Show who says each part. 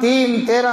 Speaker 1: 3, 13,